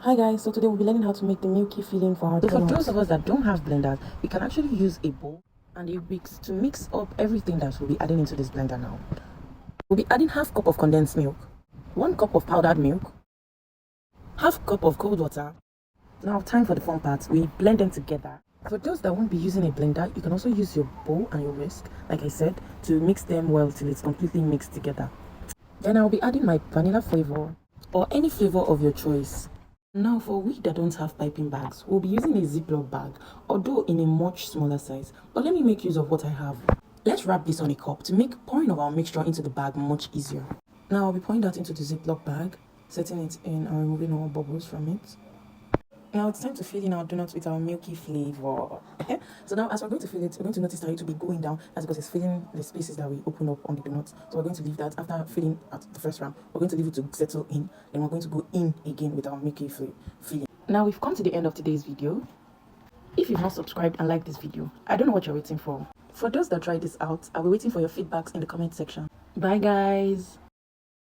Hi guys, so today we'll be learning how to make the milky filling for our So for donuts. those of us that don't have blenders, we can actually use a bowl and a whisk to mix up everything that we'll be adding into this blender now. We'll be adding half cup of condensed milk, 1 cup of powdered milk, half cup of cold water. Now time for the fun part. We blend them together. For those that won't be using a blender, you can also use your bowl and your whisk, like I said, to mix them well till it's completely mixed together. Then I'll be adding my vanilla flavor or any flavor of your choice. Now for we that don't have piping bags, we'll be using a Ziploc bag, although in a much smaller size. But let me make use of what I have. Let's wrap this on a cup to make pouring of our mixture into the bag much easier. Now I'll be pouring that into the Ziploc bag, setting it in and removing all bubbles from it. Now it's time to fill in our donuts with our milky flavor. So now as we're going to fill it, we're going to notice that it will be going down. That's because it's filling the spaces that we open up on the donuts. So we're going to leave that after filling at the first round. We're going to leave it to settle in. Then we're going to go in again with our milky filling. Now we've come to the end of today's video. If you've not subscribed and liked this video, I don't know what you're waiting for. For those that tried this out, I'll be waiting for your feedbacks in the comment section. Bye guys.